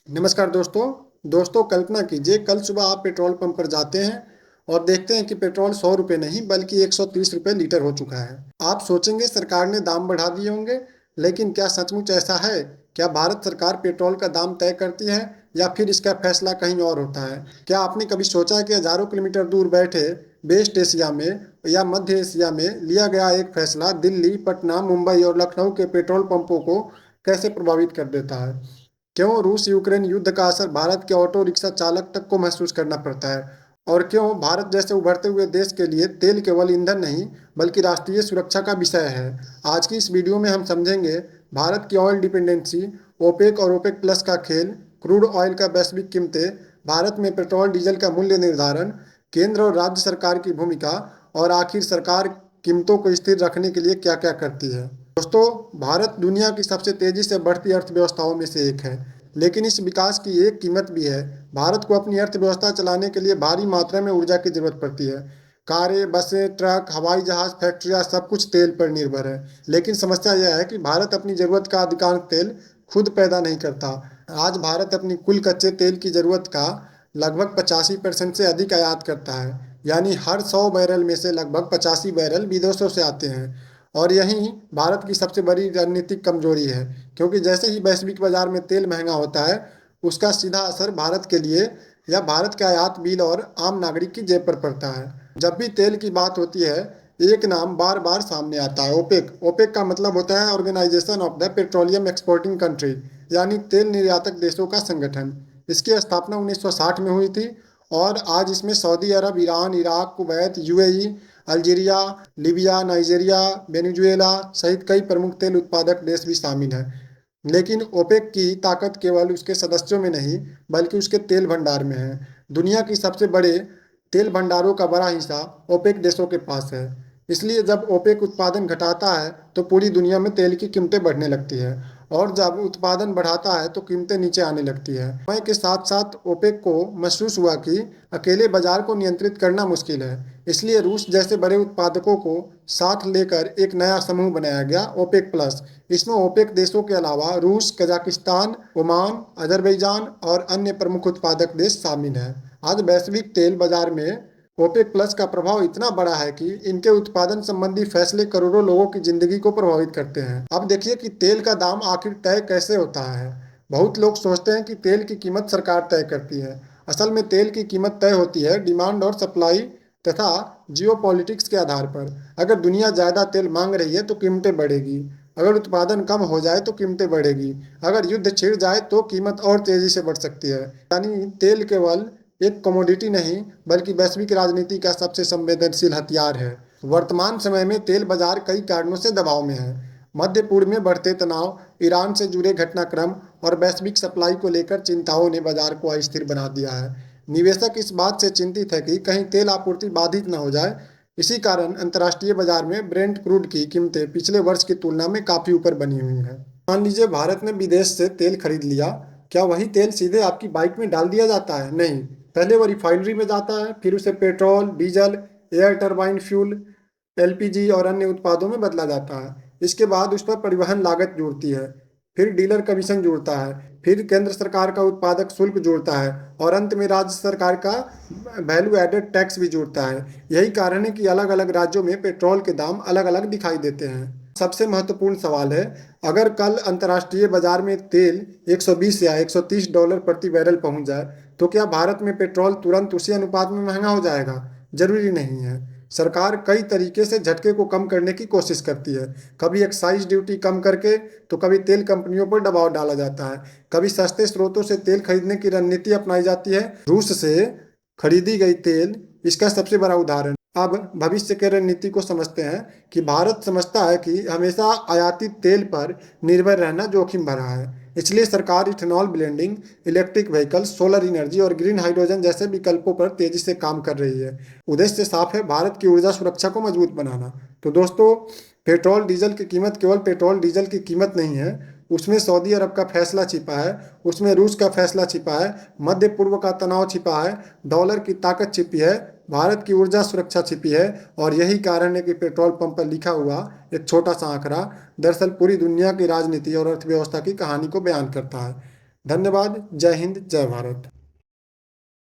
नमस्कार दोस्तों कल्पना कीजिए कल सुबह आप पेट्रोल पंप पर जाते हैं और देखते हैं कि पेट्रोल 100 रुपये नहीं बल्कि 130 रुपये लीटर हो चुका है। आप सोचेंगे सरकार ने दाम बढ़ा दिए होंगे, लेकिन क्या सचमुच ऐसा है? क्या भारत सरकार पेट्रोल का दाम तय करती है या फिर इसका फैसला कहीं और होता है? क्या आपने कभी सोचा कि हजारों किलोमीटर दूर बैठे वेस्ट एशिया में या मध्य एशिया में लिया गया एक फैसला दिल्ली, पटना, मुंबई और लखनऊ के पेट्रोल पंपों को कैसे प्रभावित कर देता है? क्यों रूस यूक्रेन युद्ध का असर भारत के ऑटो रिक्शा चालक तक को महसूस करना पड़ता है? और क्यों भारत जैसे उभरते हुए देश के लिए तेल केवल ईंधन नहीं बल्कि राष्ट्रीय सुरक्षा का विषय है? आज की इस वीडियो में हम समझेंगे भारत की ऑयल डिपेंडेंसी, ओपेक और ओपेक प्लस का खेल, क्रूड ऑयल का वैश्विक कीमतें, भारत में पेट्रोल डीजल का मूल्य निर्धारण, केंद्र और राज्य सरकार की भूमिका और आखिर सरकार कीमतों को स्थिर रखने के लिए क्या क्या करती है। दोस्तों, भारत दुनिया की सबसे तेजी से बढ़ती अर्थव्यवस्थाओं में से एक है, लेकिन इस विकास की एक कीमत भी है। भारत को अपनी अर्थव्यवस्था चलाने के लिए भारी मात्रा में ऊर्जा की जरूरत पड़ती है। कारें, बसें, ट्रक, हवाई जहाज, फैक्ट्रियां सब कुछ तेल पर निर्भर है। लेकिन समस्या यह है कि भारत अपनी जरूरत का अधिकांश तेल खुद पैदा नहीं करता। आज भारत अपनी कुल कच्चे तेल की जरूरत का लगभग 85% से अधिक आयात करता है, यानी हर 100 बैरल में से लगभग 85 बैरल विदेशों से आते हैं। और यही भारत की सबसे बड़ी रणनीतिक कमजोरी है, क्योंकि जैसे ही वैश्विक बाजार में तेल महंगा होता है, उसका सीधा असर भारत के लिए या भारत के आयात बिल और आम नागरिक की जेब पर पड़ता है। जब भी तेल की बात होती है, एक नाम बार बार सामने आता है, ओपेक। ओपेक का मतलब होता है organization of the petroleum exporting country, यानी तेल निर्यातक देशों का संगठन। इसकी स्थापना 1960 में हुई थी और आज इसमें Saudi Arab, Iran, Iraq, Kuwait, UAE, Algeria, Libya, Nigeria, Venezuela सहित कई प्रमुख तेल उत्पादक देश भी शामिल हैं। लेकिन ओपेक की ताकत केवल उसके सदस्यों में नहीं बल्कि उसके तेल भंडार में है। दुनिया की सबसे बड़े तेल भंडारों का बड़ा हिस्सा ओपेक देशों के पास है। इसलिए जब ओपेक उत्पादन घटाता है तो पूरी दुनिया में तेल की कीमतें बढ़ने लगती है, और जब उत्पादन बढ़ाता है तो कीमतें नीचे आने लगती है। समय के साथ साथ ओपेक को महसूस हुआ कि अकेले बाजार को नियंत्रित करना मुश्किल है। इसलिए रूस जैसे बड़े उत्पादकों को साथ लेकर एक नया समूह बनाया गया, ओपेक प्लस। इसमें ओपेक देशों के अलावा रूस, कजाकिस्तान, ओमान, अजरबैजान और अन्य प्रमुख उत्पादक देश शामिल हैं। आज वैश्विक तेल बाजार में ओपेक प्लस का प्रभाव इतना बड़ा है कि इनके उत्पादन संबंधी फैसले करोड़ों लोगों की जिंदगी को प्रभावित करते हैं। अब देखिए कि तेल का दाम आखिर तय कैसे होता है। बहुत लोग सोचते हैं कि तेल की कीमत सरकार तय करती है। असल में तेल की कीमत तय होती है डिमांड और सप्लाई तथा जियोपॉलिटिक्स के आधार पर। अगर दुनिया ज़्यादा तेल मांग रही है तो कीमतें बढ़ेगी। अगर उत्पादन कम हो जाए तो कीमतें बढ़ेगी। अगर युद्ध छिड़ जाए तो कीमत और तेजी से बढ़ सकती है। यानी तेल केवल एक कमोडिटी नहीं बल्कि वैश्विक राजनीति का सबसे संवेदनशील हथियार है। वर्तमान समय में तेल बाजार कई कारणों से दबाव में है। मध्य पूर्व में बढ़ते तनाव, ईरान से जुड़े घटनाक्रम और वैश्विक सप्लाई को लेकर चिंताओं ने बाजार को अस्थिर बना दिया है। निवेशक इस बात से चिंतित है कि कहीं तेल आपूर्ति बाधित न हो जाए। इसी कारण अंतर्राष्ट्रीय बाजार में ब्रेंट क्रूड की कीमतें पिछले वर्ष की तुलना में काफी ऊपर बनी हुई हैं। मान लीजिए भारत ने विदेश से तेल खरीद लिया, क्या वही तेल सीधे आपकी बाइक में डाल दिया जाता है? नहीं। पहले वो रिफाइनरी में जाता है, फिर उसे petrol, diesel, air turbine fuel, LPG और अन्य उत्पादों में बदला जाता है। इसके बाद उस पर परिवहन लागत जुड़ती है, फिर डीलर कमीशन जुड़ता है, फिर केंद्र सरकार का उत्पादक शुल्क जुड़ता है और अंत में राज्य सरकार का वैल्यू एडेड टैक्स भी जुड़ता है। यही कारण है कि अलग अलग राज्यों में पेट्रोल के दाम अलग अलग दिखाई देते हैं। सबसे महत्वपूर्ण सवाल है, अगर कल अंतर्राष्ट्रीय बाजार में तेल 120 या 130 डॉलर प्रति बैरल पहुंच जाए तो क्या भारत में पेट्रोल तुरंत उसी अनुपात में महंगा हो जाएगा? जरूरी नहीं है। सरकार कई तरीके से झटके को कम करने की कोशिश करती है। कभी एक्साइज ड्यूटी कम करके तो कभी तेल कंपनियों पर दबाव डाला जाता है, कभी सस्ते स्रोतों से तेल खरीदने की रणनीति अपनाई जाती है। रूस से खरीदी गई तेल इसका सबसे बड़ा उदाहरण। अब भविष्य के रणनीति को समझते हैं कि भारत समझता है कि हमेशा आयातित तेल पर निर्भर रहना जोखिम भरा है। इसलिए सरकार ethanol blending, electric vehicle, solar energy और ग्रीन हाइड्रोजन जैसे विकल्पों पर तेजी से काम कर रही है। उद्देश्य साफ है, भारत की ऊर्जा सुरक्षा को मजबूत बनाना। तो दोस्तों, पेट्रोल डीजल की कीमत केवल पेट्रोल डीजल की कीमत नहीं है, उसमें सऊदी अरब का फैसला छिपा है, उसमें रूस का फैसला छिपा है, मध्य पूर्व का तनाव छिपा है, डॉलर की ताकत छिपी है, भारत की ऊर्जा सुरक्षा छिपी है। और यही कारण है कि पेट्रोल पंप पर लिखा हुआ एक छोटा सा आंकड़ा दरअसल पूरी दुनिया की राजनीति और अर्थव्यवस्था की कहानी को बयान करता है। धन्यवाद। जय हिंद, जय भारत।